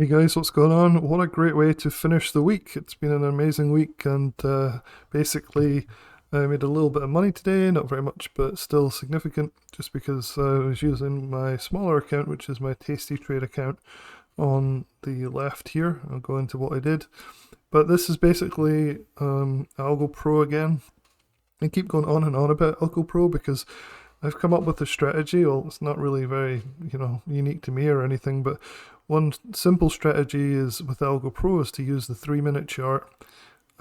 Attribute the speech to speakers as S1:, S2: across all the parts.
S1: Hey guys, what's going on? What a great way to finish the week. It's been an amazing week, and basically I made a little bit of money today, not very much, but still significant, just because I was using my smaller account, which is my Tasty Trade account on the left here. I'll go into what I did. But this is basically Algo Pro again. I keep going on and on about Algo Pro because I've come up with a strategy. Well, it's not really very, unique to me or anything, but one simple strategy is with Algo Pro is to use the 3 minute chart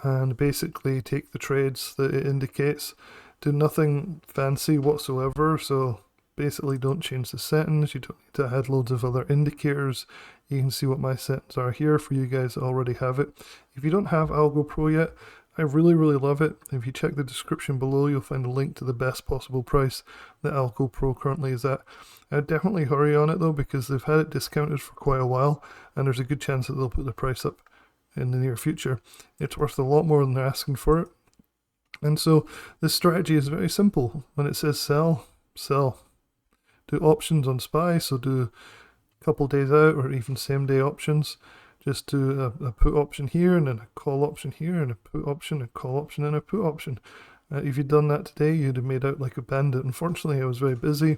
S1: and basically take the trades that it indicates. Do nothing fancy whatsoever. So basically don't change the settings. You don't need to add loads of other indicators. You can see what my settings are here for you guys that already have it. If you don't have Algo Pro yet, I really, really love it. If you check the description below, you'll find a link to the best possible price that Algo Pro currently is at. I'd definitely hurry on it though, because they've had it discounted for quite a while, and there's a good chance that they'll put the price up in the near future. It's worth a lot more than they're asking for it. And so this strategy is very simple. When it says sell, sell. Do options on SPY, so do a couple days out or even same day options. Just do a put option here, and then a call option here, and a put option, a call option, and a put option. If you'd done that today, you'd have made out like a bandit. Unfortunately, I was very busy.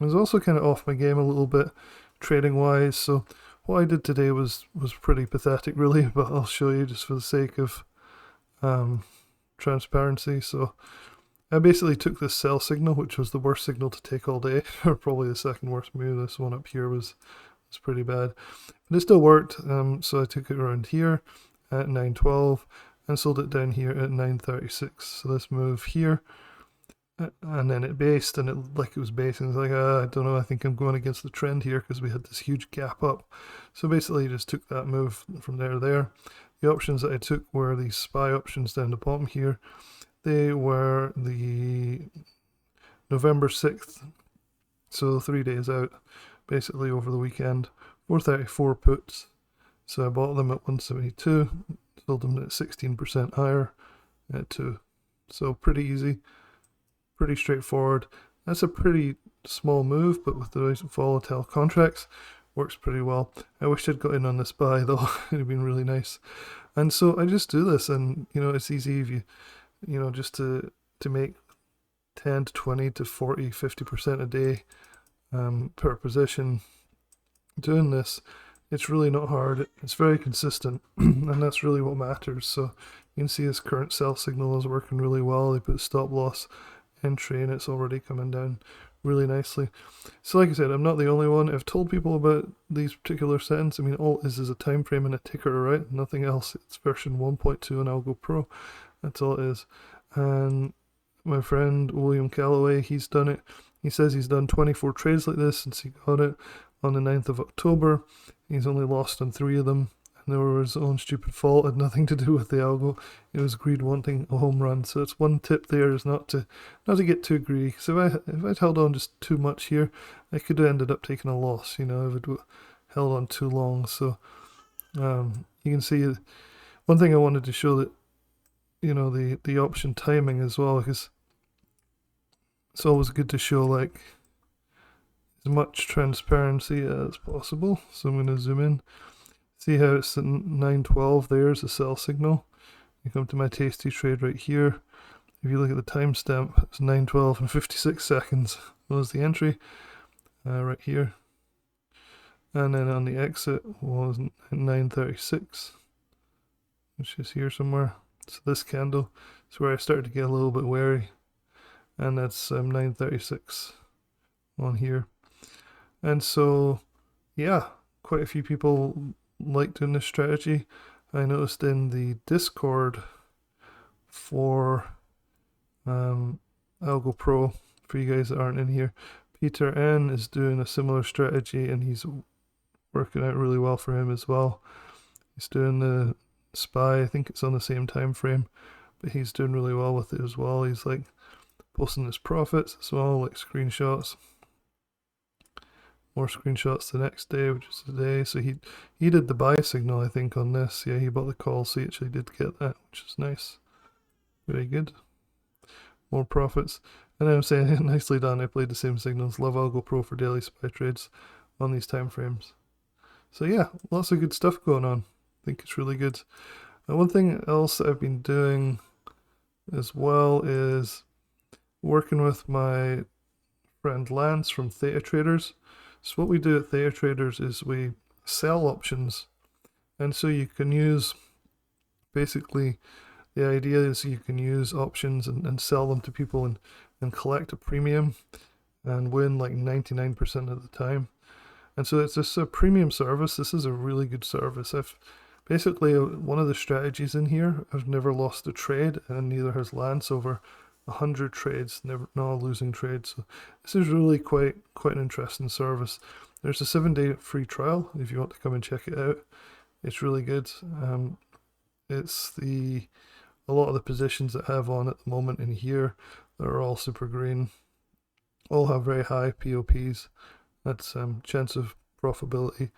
S1: I was also kind of off my game a little bit, trading wise. So what I did today was pretty pathetic, really. But I'll show you just for the sake of transparency. So I basically took this sell signal, which was the worst signal to take all day, or probably the second worst move. This one up here was pretty bad, but it still worked. So I took it around here at 912 and sold it down here at 936. So this move here, and then it based, and it was basing. It's like, I don't know, I think I'm going against the trend here because we had this huge gap up. So basically just took that move from there to there. The options that I took were these SPY options down the bottom here. They were the November 6th, so 3 days out, basically over the weekend. 434 puts, so I bought them at 172, sold them at 16% higher at 2. So pretty easy, pretty straightforward. That's a pretty small move, but with the volatile contracts, works pretty well. I wish I'd got in on this buy though. It'd have been really nice. And so I just do this, and it's easy if you just to make 10 to 20 to 40 50% a day per position. Doing this, it's really not hard. It's very consistent, and that's really what matters. So you can see this current sell signal is working really well. They put stop loss entry, and it's already coming down really nicely. So like I said, I'm not the only one. I've told people about these particular settings. I mean, all it is a time frame and a ticker, right? Nothing else. It's version 1.2 on Algo Pro. That's all it is. And my friend William Calloway, he's done it. He says he's done 24 trades like this since he got it on the 9th of October. He's only lost on 3 of them, and they were his own stupid fault. It had nothing to do with the algo. It was greed wanting a home run. So it's one tip there is not to get too greedy. So if I'd held on just too much here, I could have ended up taking a loss. If I'd held on too long. So you can see one thing I wanted to show that the option timing as well, because it's always good to show like as much transparency as possible. So I'm going to zoom in. See how it's at 912 there's a sell signal. You come to my tasty trade right here. If you look at the timestamp, it's 912 and 56 seconds. Was the entry right here. And then on the exit was 936, which is here somewhere. So this candle is where I started to get a little bit wary. And that's 936 on here. And so, yeah, quite a few people like doing this strategy. I noticed in the Discord for Algo Pro, for you guys that aren't in here, Peter N is doing a similar strategy, and he's working out really well for him as well. He's doing the SPY, I think it's on the same time frame, but he's doing really well with it as well. He's like posting his profits as well, like screenshots. More screenshots the next day, which is today. So he did the buy signal, I think, on this. Yeah, he bought the call, so he actually did get that, which is nice. Very good. More profits. And I'm saying, nicely done. I played the same signals. Love Algo Pro for daily SPY trades on these time frames. So yeah, lots of good stuff going on. I think it's really good. One thing else that I've been doing as well is working with my friend Lance from Theta Traders. So what we do at Theta Traders is we sell options, and so you can use, basically the idea is you can use options and sell them to people and collect a premium and win like 99% of the time. And so it's just a premium service. This is a really good service. I've basically, one of the strategies in here, I've never lost a trade, and neither has Lance, over 100 trades, never not a losing trade. So this is really quite an interesting service. There's a 7-day free trial if you want to come and check it out. It's really good. It's a lot of the positions that I have on at the moment in here, they're all super green, all have very high POPs. That's chance of profitability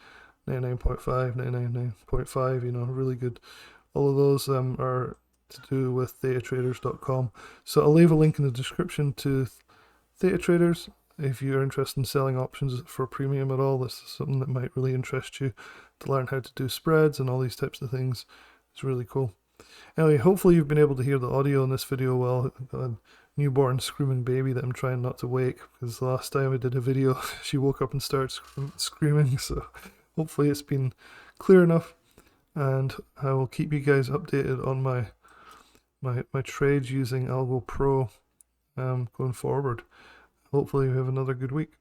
S1: 99.5, 99.5, you know, really good. All of those are to do with thetatraders.com. So I'll leave a link in the description to Theta Traders. If you're interested in selling options for premium at all, this is something that might really interest you, to learn how to do spreads and all these types of things. It's really cool. Anyway, hopefully you've been able to hear the audio in this video well. I've got a newborn screaming baby that I'm trying not to wake, because the last time I did a video she woke up and started screaming, so hopefully it's been clear enough, and I will keep you guys updated on my trades using Algo Pro going forward. Hopefully we have another good week.